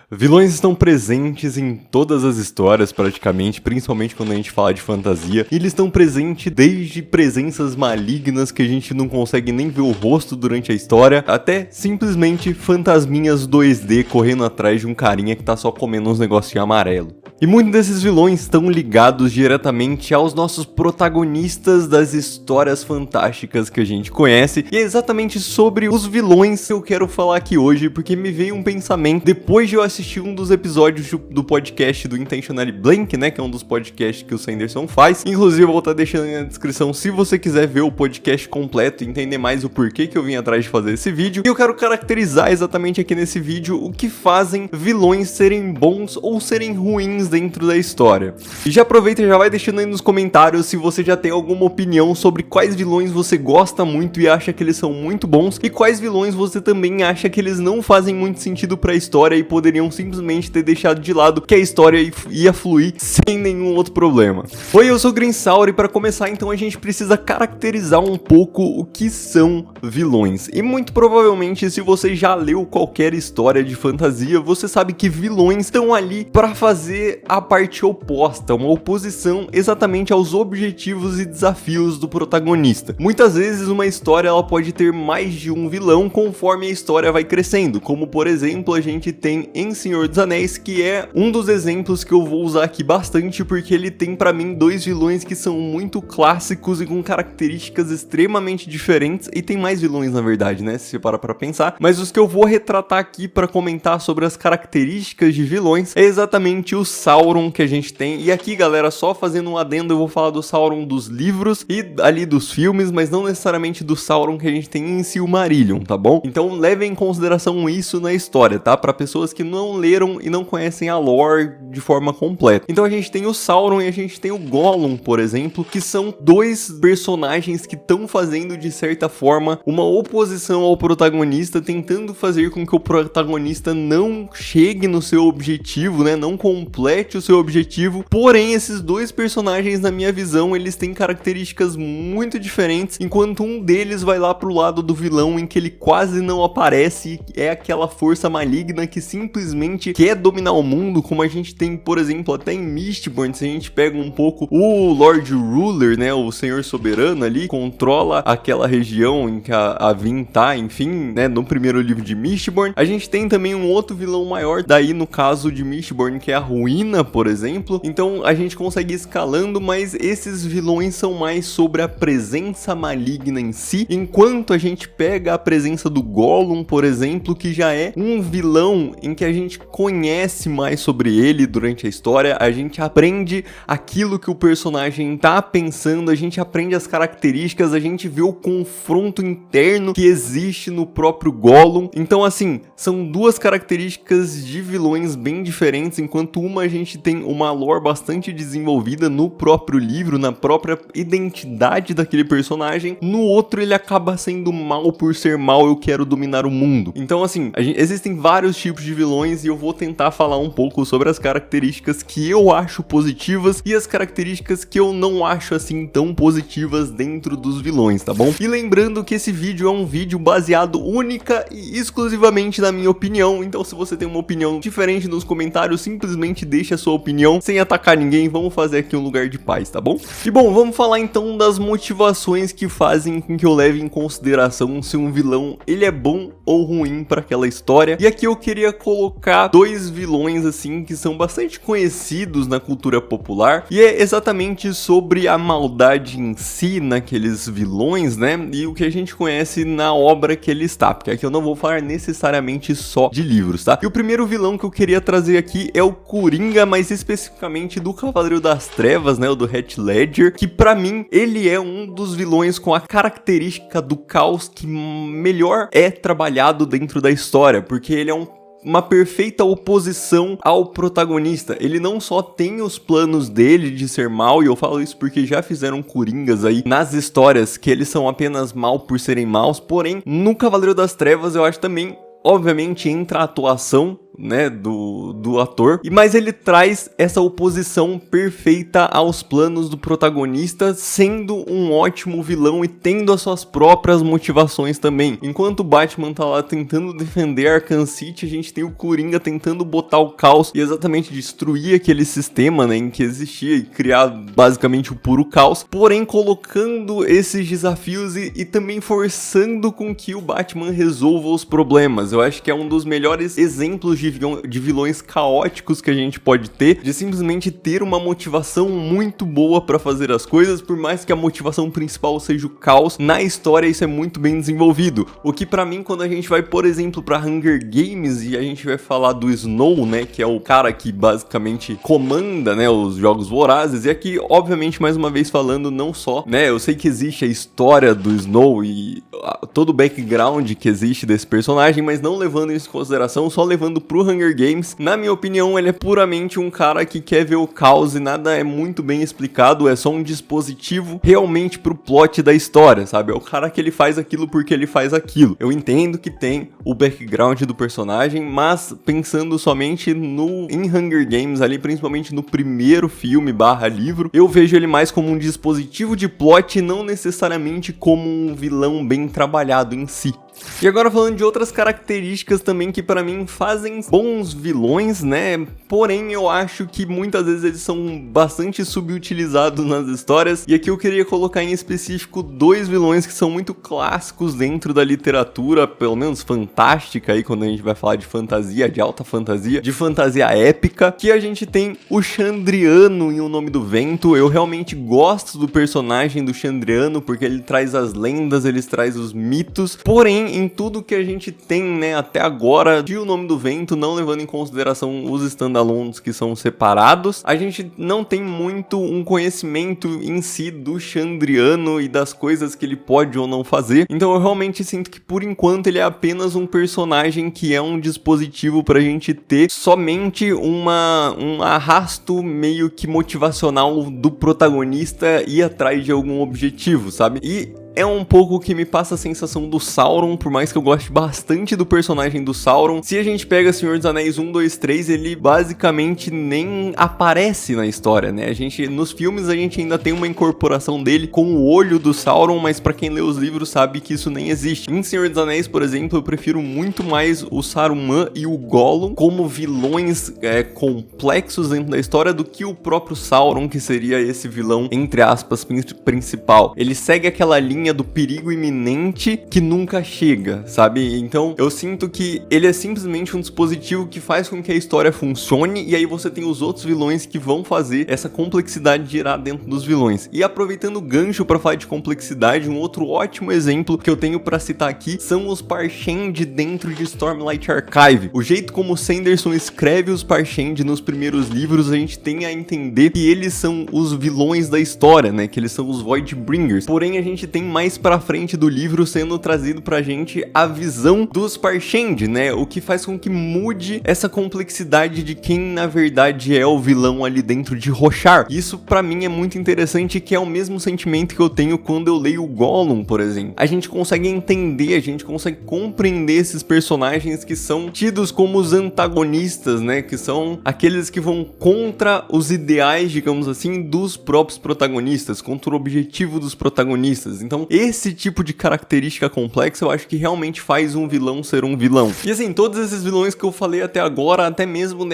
Vilões estão presentes em todas as histórias praticamente, principalmente quando a gente fala de fantasia. E eles estão presentes desde presenças malignas que a gente não consegue nem ver o rosto durante a história, até simplesmente fantasminhas 2D correndo atrás de um carinha que tá só comendo uns negocinhos amarelo. E muitos desses vilões estão ligados diretamente aos nossos protagonistas das histórias fantásticas que a gente conhece. E é exatamente sobre os vilões que eu quero falar aqui hoje, porque me veio um pensamento depois de eu assistir um dos episódios do podcast do Intentionally Blank, né, que é um dos podcasts que o Sanderson faz. Inclusive eu vou estar deixando aí na descrição se você quiser ver o podcast completo e entender mais o porquê que eu vim atrás de fazer esse vídeo. E eu quero caracterizar exatamente aqui nesse vídeo o que fazem vilões serem bons ou serem ruins dentro da história. E já aproveita e já vai deixando aí nos comentários se você já tem alguma opinião sobre quais vilões você gosta muito e acha que eles são muito bons, e quais vilões você também acha que eles não fazem muito sentido pra história e poderiam simplesmente ter deixado de lado que a história ia fluir sem nenhum outro problema. Oi, eu sou o Grinsaur e para começar então a gente precisa caracterizar um pouco o que são vilões. E muito provavelmente se você já leu qualquer história de fantasia, você sabe que vilões estão ali para fazer a parte oposta, uma oposição exatamente aos objetivos e desafios do protagonista. Muitas vezes uma história ela pode ter mais de um vilão conforme a história vai crescendo, como por exemplo a gente tem em Senhor dos Anéis, que é um dos exemplos que eu vou usar aqui bastante, porque ele tem pra mim dois vilões que são muito clássicos e com características extremamente diferentes, e tem mais vilões na verdade, né, se você parar pra pensar, mas os que eu vou retratar aqui pra comentar sobre as características de vilões é exatamente o Sauron que a gente tem. E aqui galera, só fazendo um adendo, eu vou falar do Sauron dos livros e ali dos filmes, mas não necessariamente do Sauron que a gente tem em Silmarillion, tá bom? Então levem em consideração isso na história, tá? Pra pessoas que não leram e não conhecem a lore de forma completa. Então a gente tem o Sauron e a gente tem o Gollum, por exemplo, que são dois personagens que estão fazendo de certa forma uma oposição ao protagonista, tentando fazer com que o protagonista não chegue no seu objetivo, né? Não complete o seu objetivo. Porém, esses dois personagens, na minha visão, eles têm características muito diferentes, enquanto um deles vai lá pro lado do vilão em que ele quase não aparece, é aquela força maligna que simplesmente quer dominar o mundo, como a gente tem, por exemplo, até em Mistborn. Se a gente pega um pouco o Lord Ruler, né, o Senhor Soberano ali, controla aquela região em que a Vin tá, enfim, né, no primeiro livro de Mistborn. A gente tem também um outro vilão maior, daí no caso de Mistborn, que é a Ruína, por exemplo. Então a gente consegue ir escalando, mas esses vilões são mais sobre a presença maligna em si, enquanto a gente pega a presença do Gollum, por exemplo, que já é um vilão em que a gente conhece mais sobre ele durante a história, a gente aprende aquilo que o personagem tá pensando, a gente aprende as características, a gente vê o confronto interno que existe no próprio Gollum. Então assim, são duas características de vilões bem diferentes, enquanto uma a gente tem uma lore bastante desenvolvida no próprio livro, na própria identidade daquele personagem, no outro ele acaba sendo mal por ser mal, eu quero dominar o mundo. Então assim, existem vários tipos de vilões e eu vou tentar falar um pouco sobre as características que eu acho positivas e as características que eu não acho assim tão positivas dentro dos vilões, tá bom? E lembrando que esse vídeo é um vídeo baseado única e exclusivamente na minha opinião, então se você tem uma opinião diferente nos comentários, simplesmente deixa a sua opinião sem atacar ninguém, vamos fazer aqui um lugar de paz, tá bom? E bom, vamos falar então das motivações que fazem com que eu leve em consideração se um vilão ele é bom ou ruim para aquela história. E aqui eu queria colocar dois vilões assim que são bastante conhecidos na cultura popular, e é exatamente sobre a maldade em si naqueles vilões, né? E o que a gente conhece na obra que ele está, porque aqui eu não vou falar necessariamente só de livros, tá? E o primeiro vilão que eu queria trazer aqui é o Coringa, mas especificamente do Cavaleiro das Trevas, né? O do Heath Ledger, que pra mim ele é um dos vilões com a característica do caos que melhor é trabalhado dentro da história, porque ele é uma perfeita oposição ao protagonista. Ele não só tem os planos dele de ser mal, e eu falo isso porque já fizeram Coringas aí nas histórias que eles são apenas mal por serem maus, porém no Cavaleiro das Trevas eu acho também, obviamente entra a atuação né, do ator, mas ele traz essa oposição perfeita aos planos do protagonista, sendo um ótimo vilão e tendo as suas próprias motivações também. Enquanto o Batman tá lá tentando defender Arkham City, a gente tem o Coringa tentando botar o caos e exatamente destruir aquele sistema, né, em que existia e criar basicamente o puro caos, porém colocando esses desafios e também forçando com que o Batman resolva os problemas. Eu acho que é um dos melhores exemplos de vilões caóticos que a gente pode ter, de simplesmente ter uma motivação muito boa pra fazer as coisas, por mais que a motivação principal seja o caos. Na história isso é muito bem desenvolvido, o que pra mim, quando a gente vai, por exemplo, pra Hunger Games e a gente vai falar do Snow, né, que é o cara que basicamente comanda, né, os Jogos Vorazes, e aqui, obviamente, mais uma vez falando, não só, né, eu sei que existe a história do Snow e todo o background que existe desse personagem, mas não levando isso em consideração, só levando pro Hunger Games, na minha opinião, ele é puramente um cara que quer ver o caos e nada é muito bem explicado, é só um dispositivo realmente pro plot da história, sabe? É o cara que ele faz aquilo porque ele faz aquilo. Eu entendo que tem o background do personagem, mas pensando somente em Hunger Games ali, principalmente no primeiro filme / livro, eu vejo ele mais como um dispositivo de plot e não necessariamente como um vilão bem trabalhado em si. E agora falando de outras características também que pra mim fazem bons vilões, né? Porém eu acho que muitas vezes eles são bastante subutilizados nas histórias. E aqui eu queria colocar em específico 2 vilões que são muito clássicos dentro da literatura, pelo menos fantástica aí, quando a gente vai falar de fantasia, de alta fantasia, de fantasia épica, que a gente tem o Xandriano em O Nome do Vento. Eu realmente gosto do personagem do Xandriano, porque ele traz as lendas, ele traz os mitos, porém em tudo que a gente tem, né, até agora de O Nome do Vento, não levando em consideração os standalones que são separados, a gente não tem muito um conhecimento em si do Xandriano e das coisas que ele pode ou não fazer. Então eu realmente sinto que por enquanto ele é apenas um personagem que é um dispositivo pra gente ter somente um arrasto meio que motivacional do protagonista ir atrás de algum objetivo, sabe? E é um pouco o que me passa a sensação do Sauron, por mais que eu goste bastante do personagem do Sauron. Se a gente pega Senhor dos Anéis 1, 2, 3, ele basicamente nem aparece na história, né? Nos filmes a gente ainda tem uma incorporação dele com o olho do Sauron, mas pra quem lê os livros sabe que isso nem existe. Em Senhor dos Anéis, por exemplo, eu prefiro muito mais o Saruman e o Gollum como vilões complexos dentro da história do que o próprio Sauron, que seria esse vilão, entre aspas, principal. Ele segue aquela linha do perigo iminente que nunca chega, sabe? Então eu sinto que ele é simplesmente um dispositivo que faz com que a história funcione, e aí você tem os outros vilões que vão fazer essa complexidade girar dentro dos vilões. E aproveitando o gancho para falar de complexidade, um outro ótimo exemplo que eu tenho para citar aqui são os Parshendi dentro de Stormlight Archive. O jeito como o Sanderson escreve os Parshendi nos primeiros livros, a gente tem a entender que eles são os vilões da história, né? Que eles são os Voidbringers. Porém, a gente tem mais pra frente do livro sendo trazido pra gente a visão dos Parshendi, né? O que faz com que mude essa complexidade de quem na verdade é o vilão ali dentro de Roshar. Isso pra mim é muito interessante, que é o mesmo sentimento que eu tenho quando eu leio o Gollum, por exemplo. A gente consegue entender, a gente consegue compreender esses personagens que são tidos como os antagonistas, né? Que são aqueles que vão contra os ideais, digamos assim, dos próprios protagonistas, contra o objetivo dos protagonistas. Então, esse tipo de característica complexa eu acho que realmente faz um vilão ser um vilão. E assim, todos esses vilões que eu falei até agora, até mesmo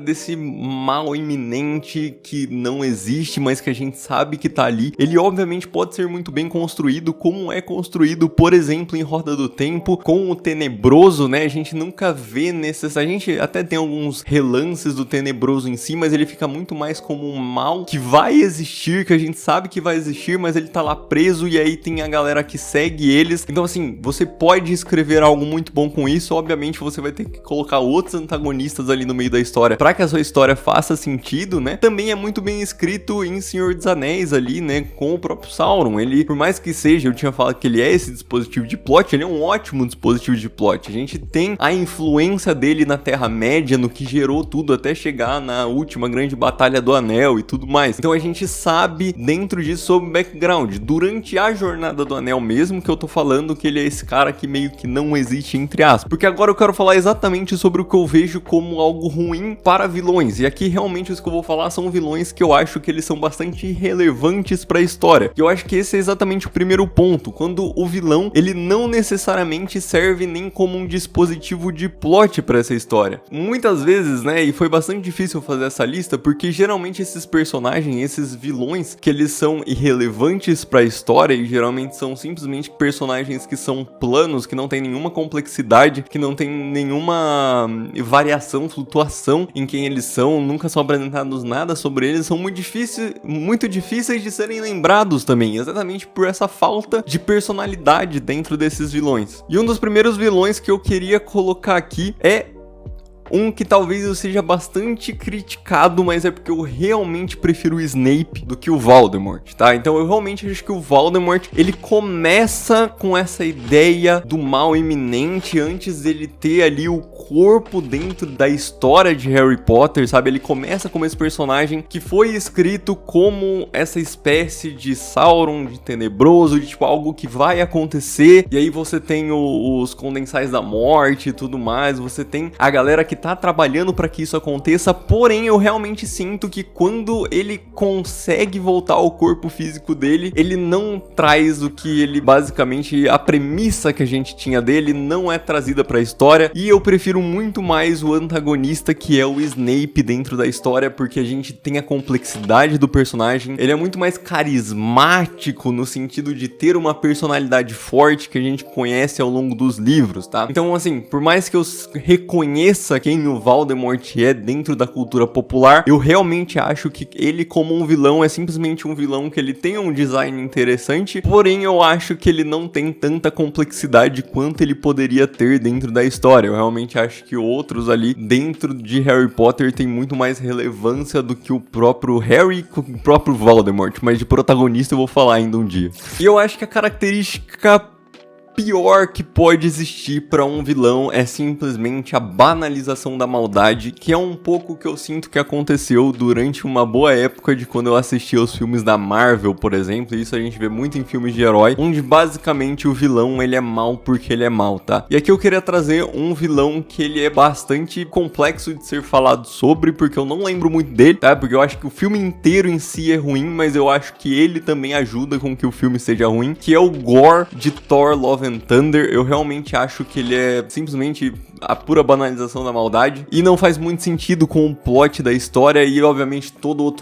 desse mal iminente que não existe, mas que a gente sabe que tá ali, ele obviamente pode ser muito bem construído, como é construído, por exemplo, em Roda do Tempo, com o Tenebroso, né? A gente nunca vê a gente até tem alguns relances do Tenebroso em si, mas ele fica muito mais como um mal que vai existir, que a gente sabe que vai existir, mas ele tá lá preso, e aí tem a galera que segue eles. Então assim, você pode escrever algo muito bom com isso. Obviamente você vai ter que colocar outros antagonistas ali no meio da história para que a sua história faça sentido, né? Também é muito bem escrito em Senhor dos Anéis ali, né, com o próprio Sauron. Ele, por mais que seja, eu tinha falado que ele é esse dispositivo de plot, ele é um ótimo dispositivo de plot. A gente tem a influência dele na Terra-média, no que gerou tudo até chegar na última grande batalha do Anel e tudo mais. Então a gente sabe dentro disso sobre o background. Durante a jornada Jornada do Anel mesmo que eu tô falando que ele é esse cara que meio que não existe, entre aspas. Porque agora eu quero falar exatamente sobre o que eu vejo como algo ruim para vilões. E aqui realmente os que eu vou falar são vilões que eu acho que eles são bastante irrelevantes para a história. E eu acho que esse é exatamente o primeiro ponto, quando o vilão, ele não necessariamente serve nem como um dispositivo de plot para essa história. Muitas vezes, né, e foi bastante difícil fazer essa lista, porque geralmente esses personagens, esses vilões, que eles são irrelevantes para a história e geralmente são simplesmente personagens que são planos, que não tem nenhuma complexidade, que não tem nenhuma variação, flutuação em quem eles são, nunca são apresentados nada sobre eles, são muito difíceis de serem lembrados também, exatamente por essa falta de personalidade dentro desses vilões. E um dos primeiros vilões que eu queria colocar aqui é um que talvez eu seja bastante criticado, mas é porque eu realmente prefiro o Snape do que o Voldemort, tá? Então eu realmente acho que o Voldemort, ele começa com essa ideia do mal iminente antes dele ter ali o corpo dentro da história de Harry Potter, sabe? Ele começa como esse personagem que foi escrito como essa espécie de Sauron, de tenebroso, de tipo algo que vai acontecer, e aí você tem os Condensais da Morte e tudo mais, você tem a galera que tá trabalhando para que isso aconteça, porém eu realmente sinto que quando ele consegue voltar ao corpo físico dele, ele não traz o que ele basicamente, a premissa que a gente tinha dele não é trazida para a história, e eu prefiro muito mais o antagonista que é o Snape dentro da história, porque a gente tem a complexidade do personagem, ele é muito mais carismático no sentido de ter uma personalidade forte que a gente conhece ao longo dos livros, tá? Então assim, por mais que eu reconheça quem o Voldemort é dentro da cultura popular, eu realmente acho que ele como um vilão é simplesmente um vilão que ele tem um design interessante, porém eu acho que ele não tem tanta complexidade quanto ele poderia ter dentro da história. Eu realmente acho que outros ali dentro de Harry Potter tem muito mais relevância do que o próprio Harry com o próprio Voldemort, mas de protagonista eu vou falar ainda um dia. E eu acho que a característica pior que pode existir para um vilão é simplesmente a banalização da maldade, que é um pouco o que eu sinto que aconteceu durante uma boa época de quando eu assistia os filmes da Marvel, por exemplo, e isso a gente vê muito em filmes de herói, onde basicamente o vilão ele é mal porque ele é mal, tá? E aqui eu queria trazer um vilão que ele é bastante complexo de ser falado sobre, porque eu não lembro muito dele, tá? Porque eu acho que o filme inteiro em si é ruim, mas eu acho que ele também ajuda com que o filme seja ruim, que é o Gorr de Thor Love and Thunder. Eu realmente acho que ele é simplesmente a pura banalização da maldade e não faz muito sentido com o plot da história e obviamente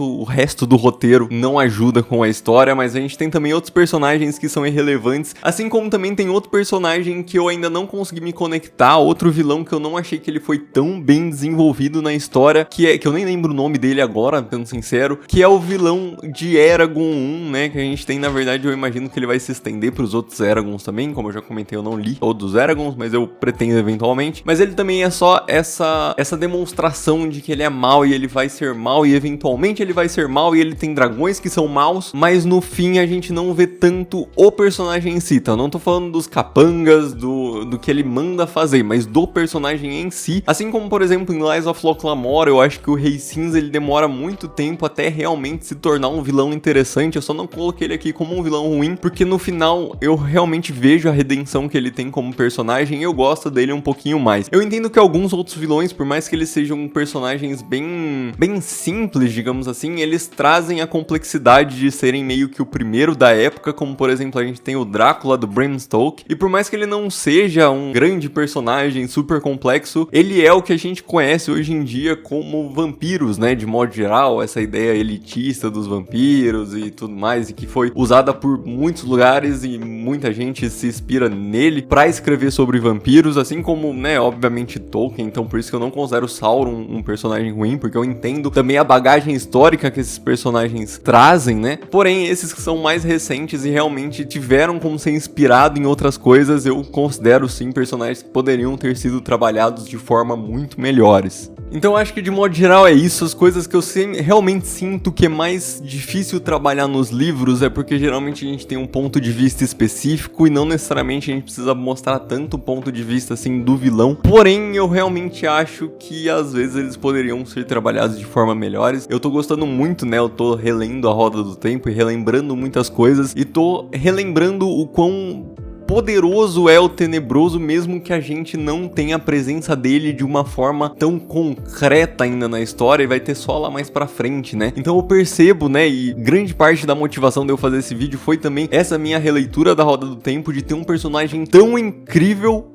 o resto do roteiro não ajuda com a história, mas a gente tem também outros personagens que são irrelevantes, assim como também tem outro personagem que eu ainda não consegui me conectar, outro vilão que eu não achei que ele foi tão bem desenvolvido na história, que eu nem lembro o nome dele agora, sendo sincero, que é o vilão de Eragon 1, né, que a gente tem, na verdade, eu imagino que ele vai se estender para os outros Eragons também, como eu já comentei, eu não li todos os Eragons, mas eu pretendo eventualmente. Mas ele também é só essa demonstração de que ele é mau e ele vai ser mau e eventualmente ele vai ser mau e ele tem dragões que são maus, mas no fim a gente não vê tanto o personagem em si. Então, eu não tô falando dos capangas, do que ele manda fazer, mas do personagem em si. Assim como, por exemplo, em Lies of Loclamore, eu acho que o Rei Cinza ele demora muito tempo até realmente se tornar um vilão interessante. Eu só não coloquei ele aqui como um vilão ruim, porque no final eu realmente vejo a redenção que ele tem como personagem e eu gosto dele um pouquinho mais. Eu entendo que alguns outros vilões, por mais que eles sejam personagens bem simples, digamos assim, eles trazem a complexidade de serem meio que o primeiro da época, como por exemplo a gente tem o Drácula do Bram Stoker, e por mais que ele não seja um grande personagem super complexo, ele é o que a gente conhece hoje em dia como vampiros, né, de modo geral, essa ideia elitista dos vampiros e tudo mais, e que foi usada por muitos lugares e muita gente se inspira nele pra escrever sobre vampiros, assim como, né, obviamente Tolkien, então por isso que eu não considero Sauron um personagem ruim, porque eu entendo também a bagagem histórica que esses personagens trazem, né, porém esses que são mais recentes e realmente tiveram como ser inspirado em outras coisas, eu considero sim personagens que poderiam ter sido trabalhados de forma muito melhores. Então eu acho que de modo geral é isso, as coisas que eu realmente sinto que é mais difícil trabalhar nos livros é porque geralmente a gente tem um ponto de vista específico e não necessariamente a gente precisa mostrar tanto ponto de vista assim do vilão porém eu realmente acho que às vezes eles poderiam ser trabalhados de forma melhores. Eu tô gostando muito, né, eu tô relendo A Roda do Tempo e relembrando muitas coisas, e tô relembrando o quão poderoso é o Tenebroso, mesmo que a gente não tenha a presença dele de uma forma tão concreta ainda na história, e vai ter só lá mais pra frente, né? Então eu percebo, né, e grande parte da motivação de eu fazer esse vídeo foi também essa minha releitura da Roda do Tempo, de ter um personagem tão incrível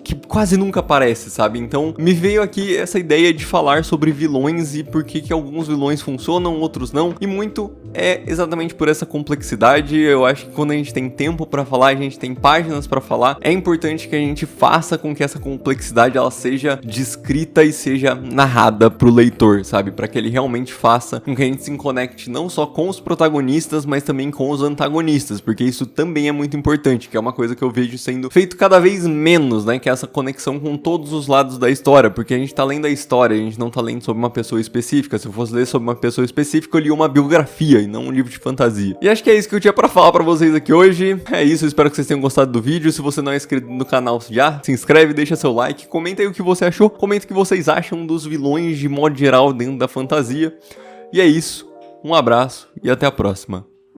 que quase nunca aparece, sabe? Então me veio aqui essa ideia de falar sobre vilões e por que alguns vilões funcionam, outros não, e muito é exatamente por essa complexidade. Eu acho que quando a gente tem tempo pra falar, a gente tem páginas pra falar, é importante que a gente faça com que essa complexidade ela seja descrita e seja narrada pro leitor, sabe? Pra que ele realmente faça com que a gente se conecte não só com os protagonistas, mas também com os antagonistas, porque isso também é muito importante, que é uma coisa que eu vejo sendo feito cada vez menos, né? Que é essa conexão com todos os lados da história, porque a gente tá lendo a história, a gente não tá lendo sobre uma pessoa específica. Se eu fosse ler sobre uma pessoa específica, eu li uma biografia e não um livro de fantasia. E acho que é isso que eu tinha pra falar pra vocês aqui hoje. É isso, eu espero que vocês tenham gostado do vídeo. Se você não é inscrito no canal já, se inscreve, deixa seu like, comenta aí o que você achou, comenta o que vocês acham dos vilões de modo geral dentro da fantasia. E é isso, um abraço e até a próxima.